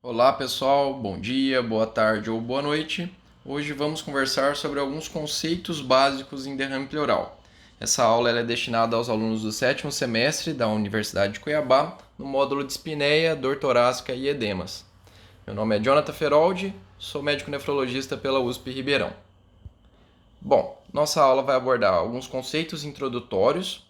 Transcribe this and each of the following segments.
Olá pessoal, bom dia, boa tarde ou boa noite. Hoje vamos conversar sobre alguns conceitos básicos em derrame pleural. Essa aula é destinada aos alunos do sétimo semestre da Universidade de Cuiabá, no módulo de espineia, dor torácica e edemas. Meu nome é Jonathan Feroldi, sou médico nefrologista pela USP Ribeirão. Bom, nossa aula vai abordar alguns conceitos introdutórios,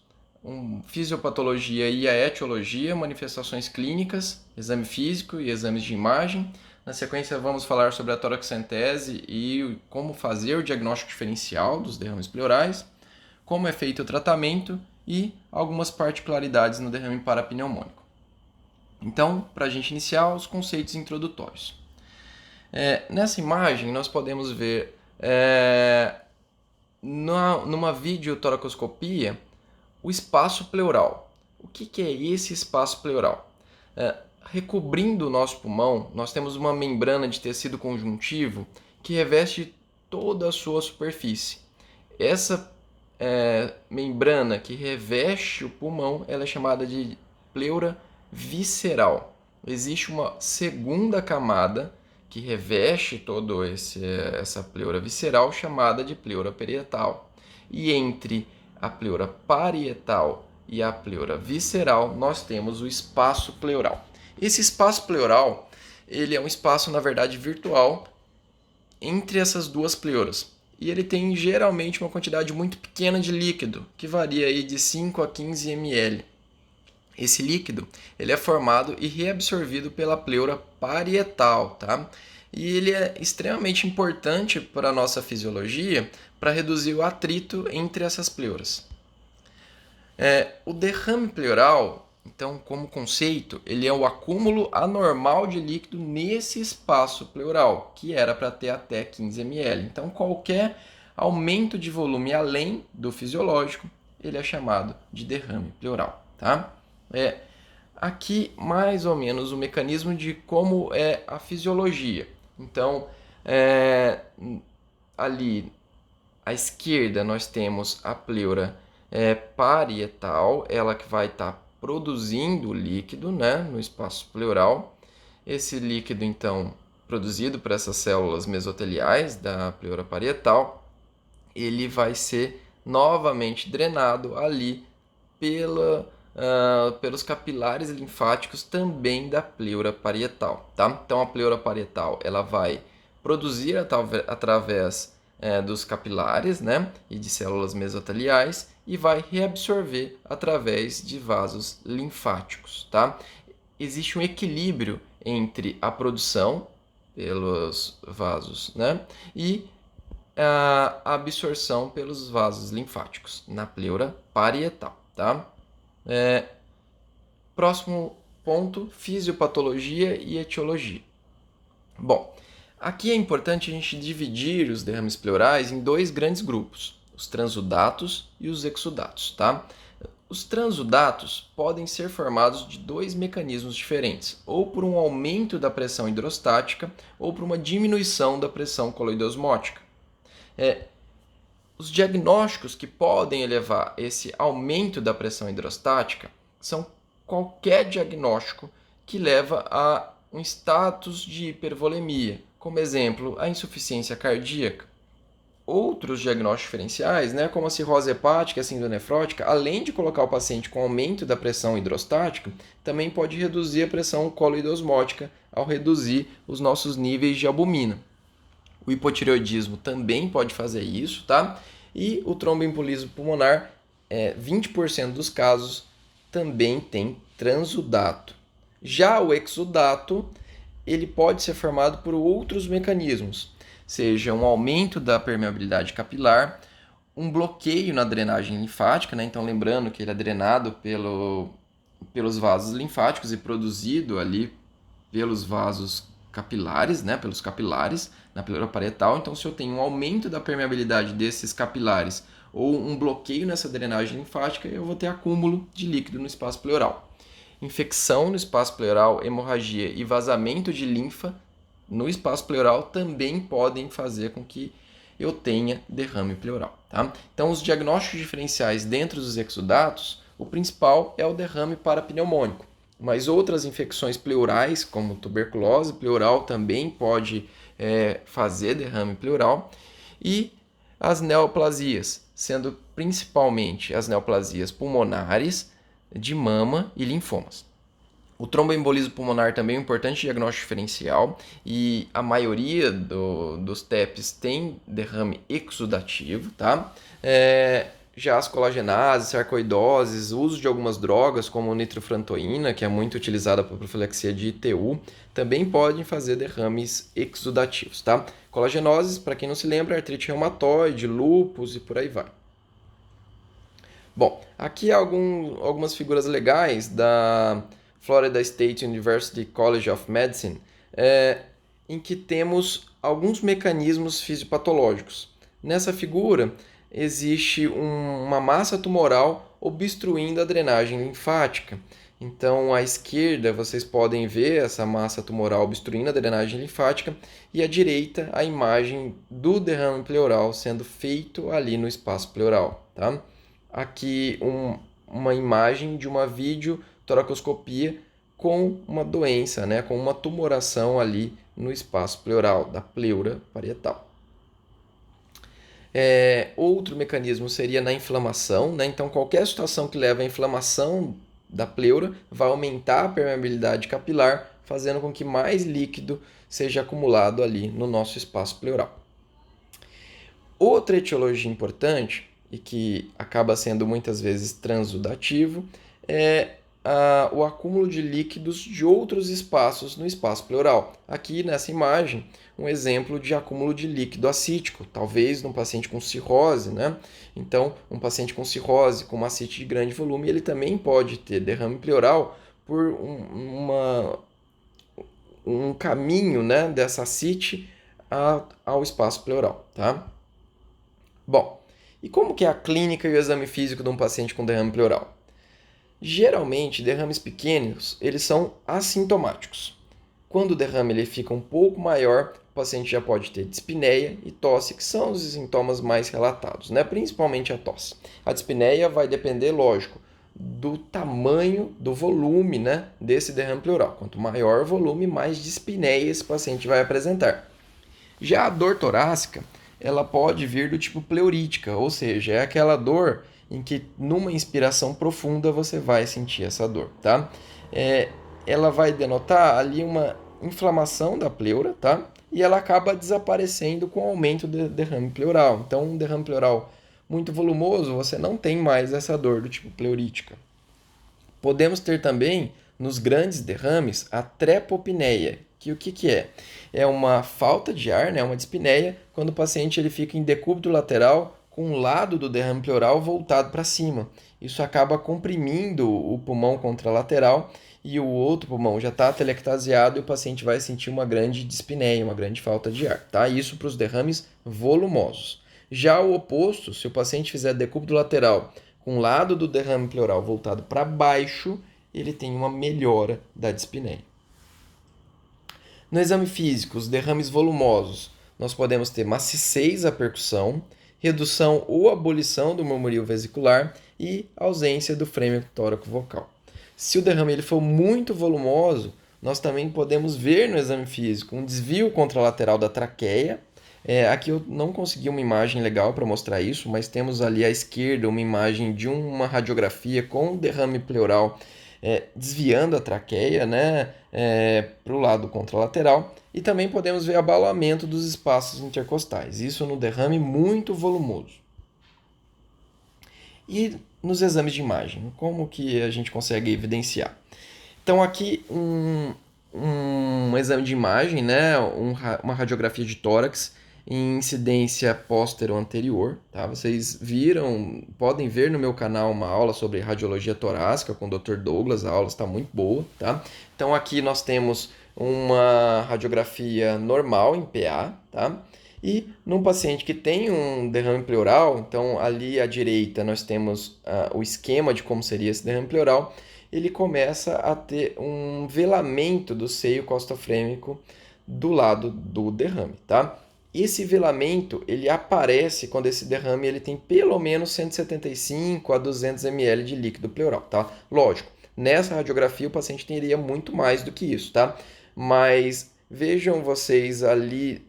fisiopatologia e a etiologia, manifestações clínicas, exame físico e exames de imagem. Na sequência, vamos falar sobre a toraxentese e como fazer o diagnóstico diferencial dos derrames pleurais, como é feito o tratamento e algumas particularidades no derrame parapneumônico. Então, para a gente iniciar, os conceitos introdutórios. Nessa imagem, nós podemos ver numa videotoracoscopia o espaço pleural. O que é esse espaço pleural? Recobrindo o nosso pulmão, nós temos uma membrana de tecido conjuntivo que reveste toda a sua superfície. Essa membrana que reveste o pulmão, ela é chamada de pleura visceral. Existe uma segunda camada que reveste toda essa pleura visceral, chamada de pleura parietal. E entre a pleura parietal e a pleura visceral, nós temos o espaço pleural. Esse espaço pleural, ele é um espaço, na verdade, virtual entre essas duas pleuras. E ele tem geralmente uma quantidade muito pequena de líquido, que varia aí de 5 a 15 ml. Esse líquido ele é formado e reabsorvido pela pleura parietal, tá? E ele é extremamente importante para a nossa fisiologia para reduzir o atrito entre essas pleuras. O derrame pleural, então, como conceito, ele é o acúmulo anormal de líquido nesse espaço pleural, que era para ter até 15 ml. Então, qualquer aumento de volume além do fisiológico, ele é chamado de derrame pleural, tá? Aqui, mais ou menos, o mecanismo de como é a fisiologia. Então, ali à esquerda nós temos a pleura parietal, ela que vai estar produzindo o líquido, né, no espaço pleural. Esse líquido, então, produzido por essas células mesoteliais da pleura parietal, ele vai ser novamente drenado ali pelos capilares linfáticos também da pleura parietal, tá? Então a pleura parietal ela vai produzir através dos capilares, né, e de células mesoteliais e vai reabsorver através de vasos linfáticos, tá? Existe um equilíbrio entre a produção pelos vasos, né, e a absorção pelos vasos linfáticos na pleura parietal, tá? Próximo ponto, fisiopatologia e etiologia. Bom, aqui é importante a gente dividir os derrames pleurais em dois grandes grupos, os transudatos e os exudatos, tá? Os transudatos podem ser formados de dois mecanismos diferentes, ou por um aumento da pressão hidrostática ou por uma diminuição da pressão coloidosmótica. Os diagnósticos que podem elevar esse aumento da pressão hidrostática são qualquer diagnóstico que leva a um status de hipervolemia, como exemplo, a insuficiência cardíaca. Outros diagnósticos diferenciais, né, como a cirrose hepática e a síndrome nefrótica, além de colocar o paciente com aumento da pressão hidrostática, também pode reduzir a pressão coloidosmótica ao reduzir os nossos níveis de albumina. O hipotireoidismo também pode fazer isso, tá? E o tromboembolismo pulmonar, 20% dos casos, também tem transudato. Já o exudato, ele pode ser formado por outros mecanismos, seja um aumento da permeabilidade capilar, um bloqueio na drenagem linfática, né? Então lembrando que ele é drenado pelos vasos linfáticos e produzido ali pelos vasos capilares, né? Pelos capilares na pleura parietal. Então, se eu tenho um aumento da permeabilidade desses capilares ou um bloqueio nessa drenagem linfática, eu vou ter acúmulo de líquido no espaço pleural. Infecção no espaço pleural, hemorragia e vazamento de linfa no espaço pleural também podem fazer com que eu tenha derrame pleural, tá? Então, os diagnósticos diferenciais dentro dos exudatos, o principal é o derrame parapneumônico, Mas outras infecções pleurais, como tuberculose pleural, também pode fazer derrame pleural. E as neoplasias, sendo principalmente as neoplasias pulmonares, de mama e linfomas. O tromboembolismo pulmonar também é um importante diagnóstico diferencial e a maioria dos TEPs tem derrame exudativo, tá? Já as colagenases, sarcoidoses, o uso de algumas drogas como nitrofurantoína, que é muito utilizada para profilaxia de ITU, também podem fazer derrames exudativos, tá? Colagenoses, para quem não se lembra, artrite reumatoide, lúpus e por aí vai. Bom, aqui algumas figuras legais da Florida State University College of Medicine, em que temos alguns mecanismos fisiopatológicos. Nessa figura, existe uma massa tumoral obstruindo a drenagem linfática. Então, à esquerda, vocês podem ver essa massa tumoral obstruindo a drenagem linfática e à direita, a imagem do derrame pleural sendo feito ali no espaço pleural, tá? Aqui uma imagem de uma videotoracoscopia com uma doença, né, com uma tumoração ali no espaço pleural, da pleura parietal. Outro mecanismo seria na inflamação, né? Então qualquer situação que leva à inflamação da pleura vai aumentar a permeabilidade capilar, fazendo com que mais líquido seja acumulado ali no nosso espaço pleural. Outra etiologia importante, e que acaba sendo muitas vezes transudativo, é o acúmulo de líquidos de outros espaços no espaço pleural. Aqui nessa imagem, um exemplo de acúmulo de líquido acítico, talvez num paciente com cirrose, né? Então, um paciente com cirrose, com uma ascite de grande volume, ele também pode ter derrame pleural por um caminho, né, dessa ascite ao espaço pleural, tá? Bom, e como que é a clínica e o exame físico de um paciente com derrame pleural? Geralmente, derrames pequenos, eles são assintomáticos. Quando o derrame ele fica um pouco maior, o paciente já pode ter dispneia e tosse, que são os sintomas mais relatados, né? Principalmente a tosse. A dispneia vai depender, lógico, do tamanho, do volume, né, desse derrame pleural. Quanto maior o volume, mais dispneia esse paciente vai apresentar. Já a dor torácica, ela pode vir do tipo pleurítica, ou seja, é aquela dor em que numa inspiração profunda você vai sentir essa dor, tá? Ela vai denotar ali uma inflamação da pleura, tá? E ela acaba desaparecendo com o aumento do derrame pleural. Então, um derrame pleural muito volumoso, você não tem mais essa dor do tipo pleurítica. Podemos ter também, nos grandes derrames, a trepopneia, que o que é? É uma falta de ar, né? Uma dispneia, quando o paciente ele fica em decúbito lateral com um lado do derrame pleural voltado para cima. Isso acaba comprimindo o pulmão contralateral e o outro pulmão já está telectasiado e o paciente vai sentir uma grande dispneia, uma grande falta de ar, tá? Isso para os derrames volumosos. Já o oposto, se o paciente fizer decúbito lateral com o lado do derrame pleural voltado para baixo, ele tem uma melhora da dispneia. No exame físico, os derrames volumosos, nós podemos ter maciez à percussão, redução ou abolição do murmúrio vesicular e ausência do frêmio tóraco-vocal. Se o derrame ele for muito volumoso, nós também podemos ver no exame físico um desvio contralateral da traqueia. Aqui eu não consegui uma imagem legal para mostrar isso, mas temos ali à esquerda uma imagem de uma radiografia com derrame pleural desviando a traqueia, né, para o lado contralateral. E também podemos ver abalamento dos espaços intercostais, isso no derrame muito volumoso. E nos exames de imagem, como que a gente consegue evidenciar? Então aqui um exame de imagem, né, uma radiografia de tórax em incidência póstero-anterior, tá? Vocês podem ver no meu canal uma aula sobre radiologia torácica com o Dr. Douglas, a aula está muito boa, tá? Então aqui nós temos uma radiografia normal em PA, tá? E num paciente que tem um derrame pleural, então ali à direita nós temos o esquema de como seria esse derrame pleural, ele começa a ter um velamento do seio costofrêmico do lado do derrame, tá? Esse velamento ele aparece quando esse derrame ele tem pelo menos 175 a 200 ml de líquido pleural, tá? Lógico, Nessa radiografia o paciente teria muito mais do que isso, tá? Mas vejam vocês ali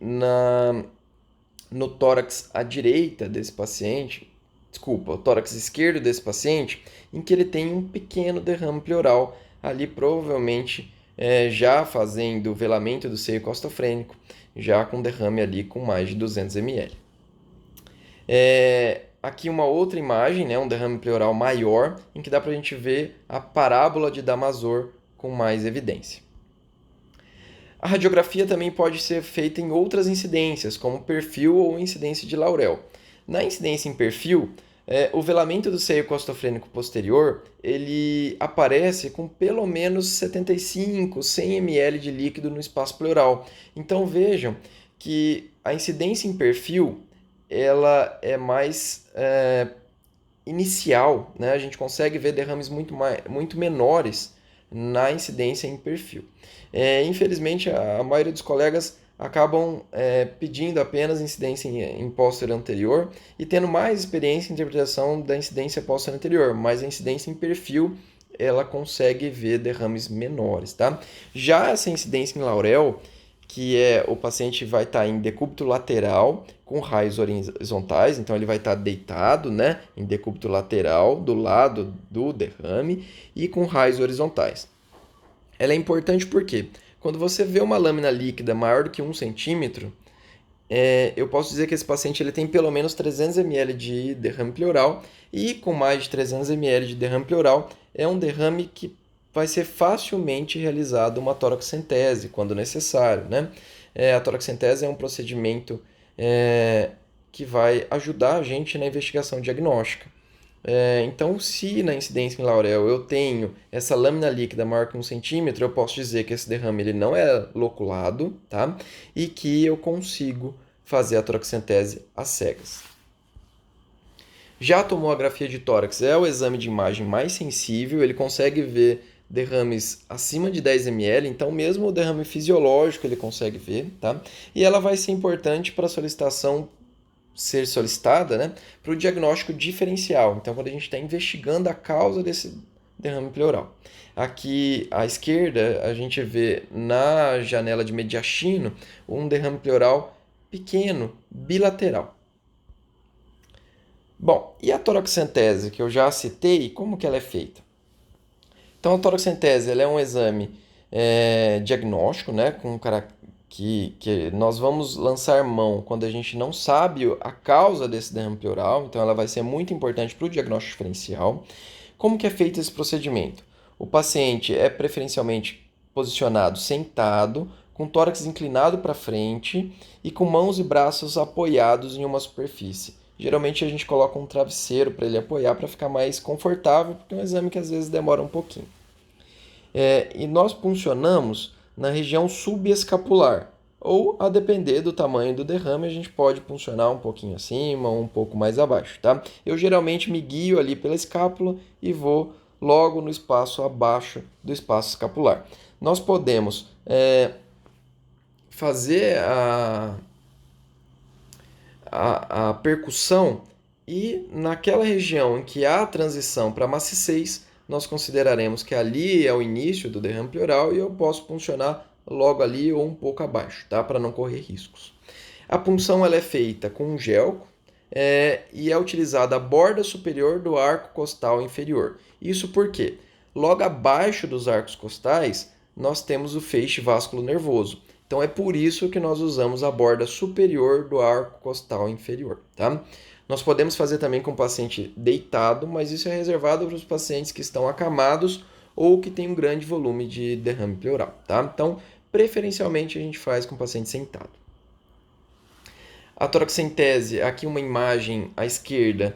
no tórax à direita desse paciente, desculpa, o tórax esquerdo desse paciente, em que ele tem um pequeno derrame pleural, ali provavelmente já fazendo velamento do seio costofrênico, já com derrame ali com mais de 200 ml. Aqui uma outra imagem, né, um derrame pleural maior, em que dá para a gente ver a parábola de Damasor com mais evidência. A radiografia também pode ser feita em outras incidências, como perfil ou incidência de Laurel. Na incidência em perfil, o velamento do seio costofrênico posterior ele aparece com pelo menos 75, 100 ml de líquido no espaço pleural. Então vejam que a incidência em perfil ela é mais inicial, né? A gente consegue ver derrames muito menores na incidência em perfil. Infelizmente, a maioria dos colegas acabam pedindo apenas incidência em posterior anterior e tendo mais experiência em interpretação da incidência posterior anterior, mas a incidência em perfil ela consegue ver derrames menores, tá? Já essa incidência em Laurel, que o paciente vai estar em decúbito lateral com raios horizontais, então ele vai estar deitado, né, em decúbito lateral do lado do derrame e com raios horizontais. Ela é importante porque quando você vê uma lâmina líquida maior do que 1 centímetro, eu posso dizer que esse paciente ele tem pelo menos 300 ml de derrame pleural e com mais de 300 ml de derrame pleural é um derrame que vai ser facilmente realizado uma toraxentese quando necessário, né? A toraxentese é um procedimento que vai ajudar a gente na investigação diagnóstica. Então, se na incidência em Laurel eu tenho essa lâmina líquida maior que 1 centímetro, eu posso dizer que esse derrame ele não é loculado, tá? E que eu consigo fazer a toraxentese às cegas. Já a tomografia de tórax é o exame de imagem mais sensível, ele consegue ver derrames acima de 10 ml, então mesmo o derrame fisiológico ele consegue ver, tá? E ela vai ser importante para a solicitação ser solicitada, né, para o diagnóstico diferencial. Então, quando a gente está investigando a causa desse derrame pleural. Aqui à esquerda, a gente vê na janela de mediastino um derrame pleural pequeno, bilateral. Bom, e a toraxentese, que eu já citei, como que ela é feita? Então, a toraxentese ela é um exame diagnóstico, né, que nós vamos lançar mão quando a gente não sabe a causa desse derrame pleural, então ela vai ser muito importante para o diagnóstico diferencial. Como que é feito esse procedimento? O paciente é preferencialmente posicionado sentado, com tórax inclinado para frente e com mãos e braços apoiados em uma superfície. Geralmente a gente coloca um travesseiro para ele apoiar para ficar mais confortável, porque é um exame que às vezes demora um pouquinho. E nós puncionamos na região subescapular, ou a depender do tamanho do derrame, a gente pode puncionar um pouquinho acima ou um pouco mais abaixo, tá? Eu geralmente me guio ali pela escápula e vou logo no espaço abaixo do espaço escapular. Nós podemos fazer a percussão e naquela região em que há a transição para maciez, nós consideraremos que ali é o início do derrame pleural e eu posso puncionar logo ali ou um pouco abaixo, tá? Para não correr riscos. A punção ela é feita com um gelco e é utilizada a borda superior do arco costal inferior. Isso porque logo abaixo dos arcos costais nós temos o feixe vasculo nervoso. Então é por isso que nós usamos a borda superior do arco costal inferior, tá? Nós podemos fazer também com o paciente deitado, mas isso é reservado para os pacientes que estão acamados ou que têm um grande volume de derrame pleural, tá? Então, preferencialmente a gente faz com o paciente sentado. A toraxentese, aqui uma imagem à esquerda,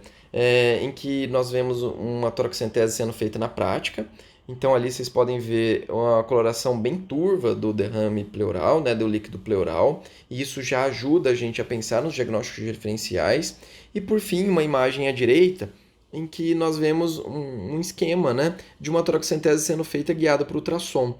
em que nós vemos uma toraxentese sendo feita na prática. Então ali vocês podem ver uma coloração bem turva do derrame pleural, né, do líquido pleural, e isso já ajuda a gente a pensar nos diagnósticos diferenciais. E por fim, uma imagem à direita, em que nós vemos um esquema, né, de uma toraxentese sendo feita guiada por ultrassom.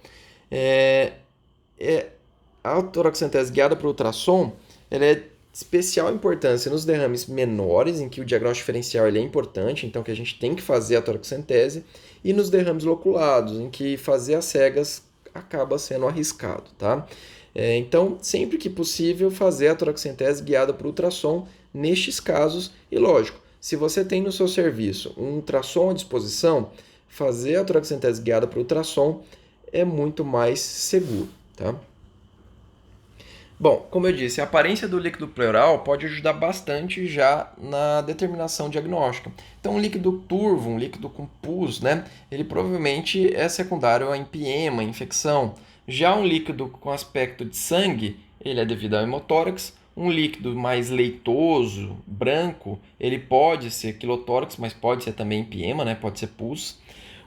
A toraxentese guiada por ultrassom ela é especial importância nos derrames menores, em que o diagnóstico diferencial ele é importante, então que a gente tem que fazer a toracocentese, e nos derrames loculados, em que fazer as cegas acaba sendo arriscado, tá? Então, sempre que possível, fazer a toracocentese guiada por ultrassom nestes casos, e lógico, se você tem no seu serviço um ultrassom à disposição, fazer a toracocentese guiada por ultrassom é muito mais seguro, tá? Bom, como eu disse, a aparência do líquido pleural pode ajudar bastante já na determinação diagnóstica. Então, um líquido turvo, um líquido com pus, né, ele provavelmente é secundário a empiema, infecção. Já um líquido com aspecto de sangue, ele é devido ao hemotórax. Um líquido mais leitoso, branco, ele pode ser quilotórax, mas pode ser também empiema, né, pode ser pus.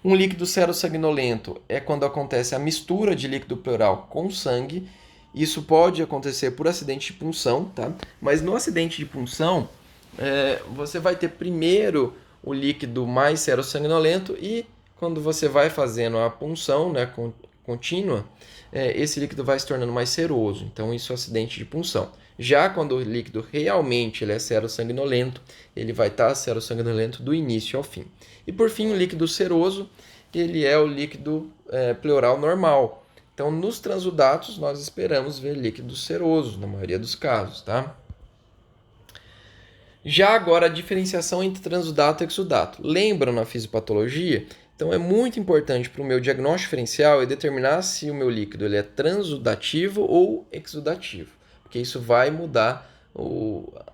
Um líquido serossanguinolento é quando acontece a mistura de líquido pleural com sangue. Isso pode acontecer por acidente de punção, tá? Mas no acidente de punção, você vai ter primeiro o líquido mais serossanguinolento e quando você vai fazendo a punção, né, contínua, esse líquido vai se tornando mais seroso. Então, isso é acidente de punção. Já quando o líquido realmente ele é serossanguinolento, ele vai estar serossanguinolento do início ao fim. E por fim, o líquido seroso, ele é o líquido pleural normal. Então, nos transudatos, nós esperamos ver líquido seroso, na maioria dos casos, tá? Já agora, a diferenciação entre transudato e exudato. Lembram na fisiopatologia? Então, é muito importante para o meu diagnóstico diferencial é determinar se o meu líquido ele é transudativo ou exudativo, porque isso vai mudar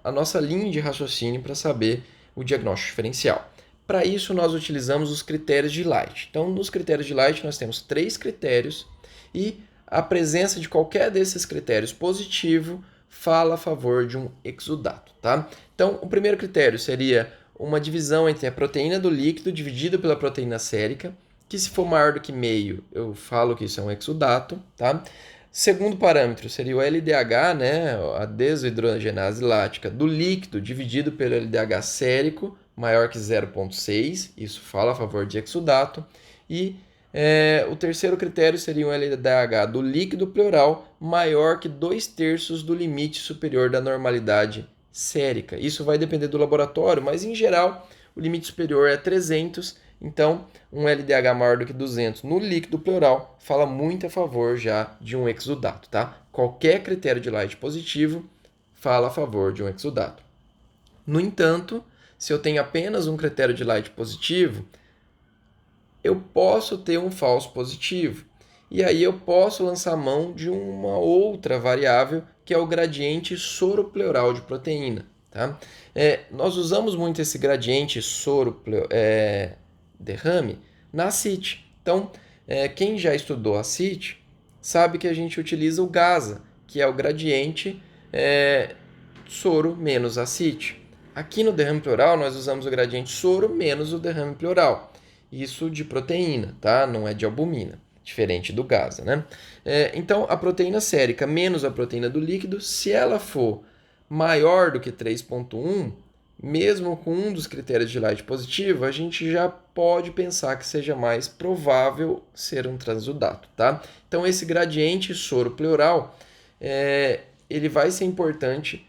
a nossa linha de raciocínio para saber o diagnóstico diferencial. Para isso, nós utilizamos os critérios de Light. Então, nos critérios de Light, nós temos 3 critérios e a presença de qualquer desses critérios positivo fala a favor de um exudato, tá? Então, o primeiro critério seria uma divisão entre a proteína do líquido dividida pela proteína sérica, que se for maior do que meio, eu falo que isso é um exudato, tá? Segundo parâmetro seria o LDH, né, a desohidrogenase lática do líquido dividido pelo LDH sérico, maior que 0,6, isso fala a favor de exudato. E o terceiro critério seria um LDH do líquido pleural maior que 2/3 do limite superior da normalidade sérica. Isso vai depender do laboratório, mas em geral o limite superior é 300, então um LDH maior do que 200 no líquido pleural fala muito a favor já de um exudato, tá? Qualquer critério de Light positivo fala a favor de um exudato. No entanto, se eu tenho apenas um critério de Light positivo, eu posso ter um falso positivo. E aí eu posso lançar mão de uma outra variável, que é o gradiente soropleural de proteína. Tá? Nós usamos muito esse gradiente derrame na CIT. Então, quem já estudou a CIT sabe que a gente utiliza o GASA, que é o gradiente soro menos a CIT. Aqui no derrame pleural, nós usamos o gradiente soro menos o derrame pleural. Isso de proteína, tá? Não é de albumina, diferente do GASA, né? Então, a proteína sérica menos a proteína do líquido, se ela for maior do que 3,1, mesmo com um dos critérios de Light positivo, a gente já pode pensar que seja mais provável ser um transudato, tá? Então, esse gradiente soro-pleural, ele vai ser importante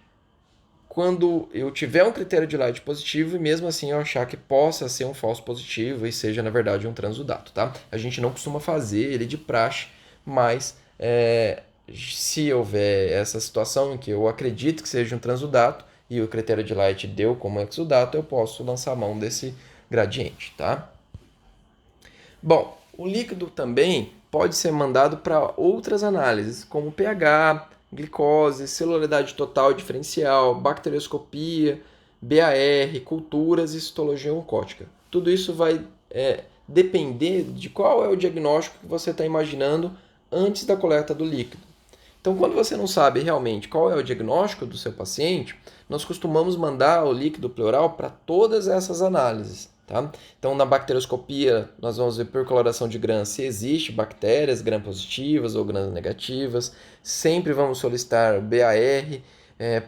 quando eu tiver um critério de Light positivo e mesmo assim eu achar que possa ser um falso positivo e seja, na verdade, um transudato, tá? A gente não costuma fazer ele de praxe, mas se houver essa situação em que eu acredito que seja um transudato e o critério de Light deu como exudato, eu posso lançar mão desse gradiente, tá? Bom, o líquido também pode ser mandado para outras análises, como pH, glicose, celularidade total diferencial, bacterioscopia, BAR, culturas e histologia oncótica. Tudo isso vai depender de qual é o diagnóstico que você está imaginando antes da coleta do líquido. Então, quando você não sabe realmente qual é o diagnóstico do seu paciente, nós costumamos mandar o líquido pleural para todas essas análises. Tá? Então, na bacterioscopia, nós vamos ver por coloração de Gram se existe bactérias Gram positivas ou Gram negativas. Sempre vamos solicitar o BAR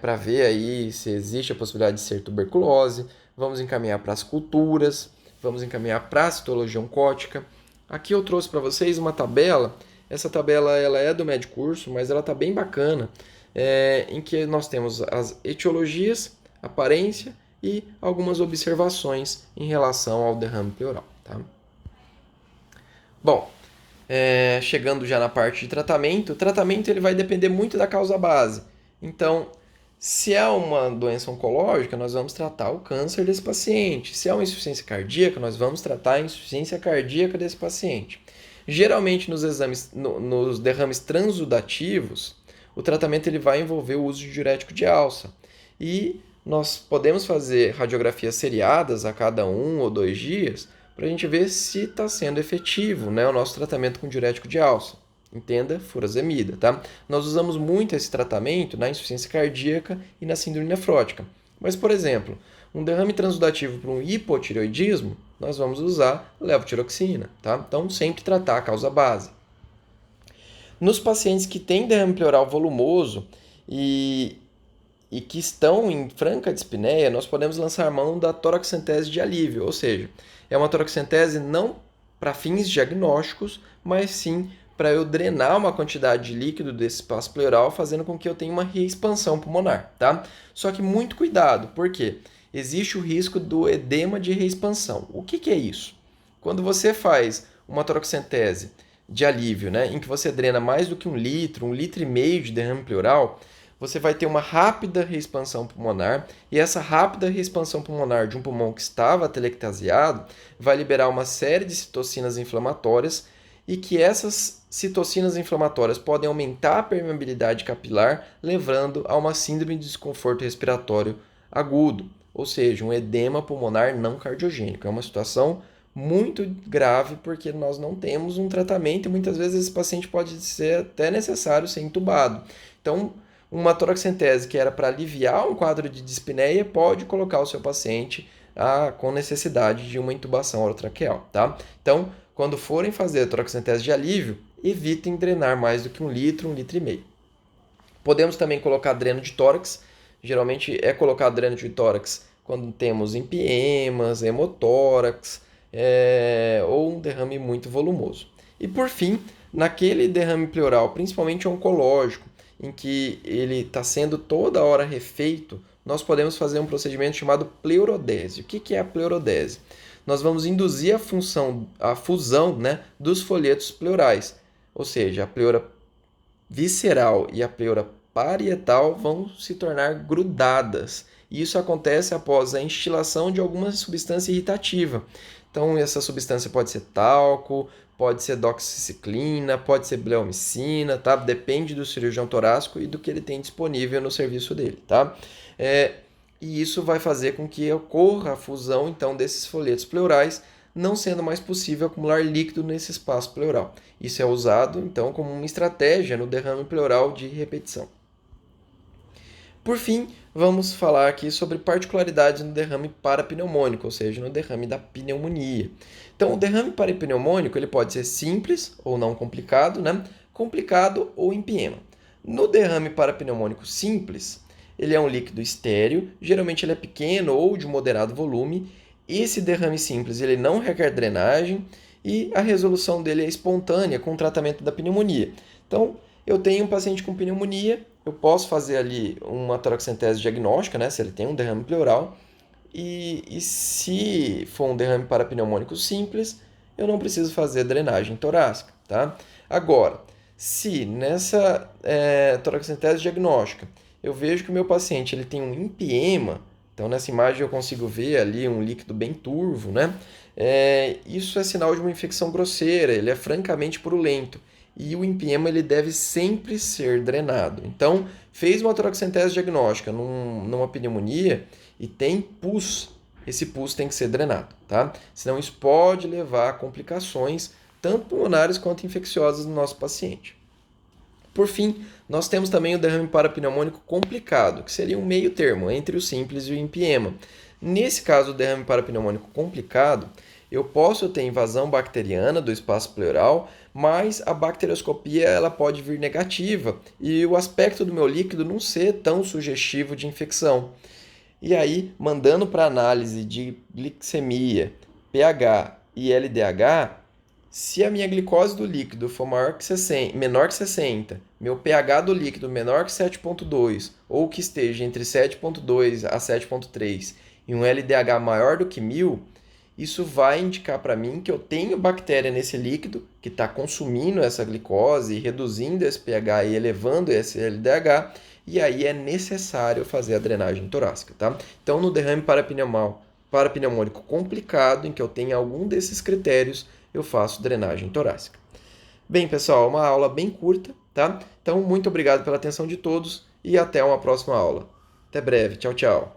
para ver aí se existe a possibilidade de ser tuberculose. Vamos encaminhar para as culturas, vamos encaminhar para a citologia oncótica. Aqui eu trouxe para vocês uma tabela. Essa tabela ela é do Medcurso, mas ela está bem bacana. em que nós temos as etiologias, aparência e algumas observações em relação ao derrame pleural. Tá? Bom, chegando já na parte de tratamento, o tratamento ele vai depender muito da causa base. Então, se é uma doença oncológica, nós vamos tratar o câncer desse paciente. Se é uma insuficiência cardíaca, nós vamos tratar a insuficiência cardíaca desse paciente. Geralmente, nos derrames transudativos, o tratamento ele vai envolver o uso de diurético de alça. E nós podemos fazer radiografias seriadas a cada 1 ou 2 dias para a gente ver se está sendo efetivo, né, o nosso tratamento com diurético de alça. Entenda, furosemida, tá? Nós usamos muito esse tratamento na insuficiência cardíaca e na síndrome nefrótica. Mas, por exemplo, um derrame transudativo para um hipotireoidismo, nós vamos usar levotiroxina, tá? Então, sempre tratar a causa base. Nos pacientes que têm derrame pleural volumoso e que estão em franca dispneia, nós podemos lançar mão da toraxentese de alívio, ou seja, é uma toraxentese não para fins diagnósticos, mas sim para eu drenar uma quantidade de líquido desse espaço pleural, fazendo com que eu tenha uma reexpansão pulmonar, tá? Só que muito cuidado, porque existe o risco do edema de reexpansão. O que é isso? Quando você faz uma toraxentese de alívio, né, em que você drena mais do que 1 litro e meio de derrame pleural, você vai ter uma rápida reexpansão pulmonar, e essa rápida reexpansão pulmonar de um pulmão que estava atelectasiado vai liberar uma série de citocinas inflamatórias, e que essas citocinas inflamatórias podem aumentar a permeabilidade capilar, levando a uma síndrome de desconforto respiratório agudo, ou seja, um edema pulmonar não cardiogênico. É uma situação muito grave porque nós não temos um tratamento e muitas vezes esse paciente pode ser até necessário ser entubado. Então, uma toraxentese que era para aliviar um quadro de dispneia pode colocar o seu paciente com necessidade de uma intubação orotraqueal, tá? Então, quando forem fazer a toraxentese de alívio, evitem drenar mais do que 1 litro, 1 litro e meio. Podemos também colocar dreno de tórax. Geralmente é colocado dreno de tórax quando temos empiemas, hemotórax ou um derrame muito volumoso. E por fim, naquele derrame pleural, principalmente oncológico, em que ele está sendo toda hora refeito, nós podemos fazer um procedimento chamado pleurodese. O que é a pleurodese? Nós vamos induzir a fusão, né, dos folhetos pleurais, ou seja, a pleura visceral e a pleura parietal vão se tornar grudadas. E isso acontece após a instilação de alguma substância irritativa. Então, essa substância pode ser talco, pode ser doxiciclina, pode ser bleomicina, tá? Depende do cirurgião torácico e do que ele tem disponível no serviço dele, tá? E isso vai fazer com que ocorra a fusão, então, desses folhetos pleurais, não sendo mais possível acumular líquido nesse espaço pleural. Isso é usado, então, como uma estratégia no derrame pleural de repetição. Por fim, vamos falar aqui sobre particularidades no derrame parapneumônico, ou seja, no derrame da pneumonia. Então, o derrame parapneumônico ele pode ser simples ou não complicado, né? Complicado ou empiema. No derrame parapneumônico simples, ele é um líquido estéril, geralmente ele é pequeno ou de moderado volume. Esse derrame simples ele não requer drenagem e a resolução dele é espontânea com o tratamento da pneumonia. Então, eu tenho um paciente com pneumonia, eu posso fazer ali uma toraxentese diagnóstica, né, se ele tem um derrame pleural, e se for um derrame parapneumônico simples, eu não preciso fazer drenagem torácica, tá? Agora, se nessa toraxentese diagnóstica eu vejo que o meu paciente ele tem um empiema, então nessa imagem eu consigo ver ali um líquido bem turvo, né? Isso é sinal de uma infecção grosseira, ele é francamente purulento. E o empiema ele deve sempre ser drenado. Então, fez uma toraxentese diagnóstica numa pneumonia e tem pus, esse pus tem que ser drenado, tá? Senão isso pode levar a complicações, tanto pulmonares quanto infecciosas no nosso paciente. Por fim, nós temos também o derrame parapneumônico complicado, que seria um meio termo entre o simples e o empiema. Nesse caso, o derrame parapneumônico complicado, eu posso ter invasão bacteriana do espaço pleural, mas a bacterioscopia ela pode vir negativa e o aspecto do meu líquido não ser tão sugestivo de infecção. E aí, mandando para análise de glicemia, pH e LDH, Se a minha glicose do líquido for menor que 60, meu pH do líquido menor que 7,2 ou que esteja entre 7,2 a 7,3 e um LDH maior do que 1000, isso vai indicar para mim que eu tenho bactéria nesse líquido que está consumindo essa glicose, reduzindo esse pH e elevando esse LDH, e aí é necessário fazer a drenagem torácica, tá? Então, no derrame parapneumônico complicado, em que eu tenho algum desses critérios, eu faço drenagem torácica. Bem, pessoal, uma aula bem curta, tá? Então, muito obrigado pela atenção de todos e até uma próxima aula. Até breve. Tchau, tchau.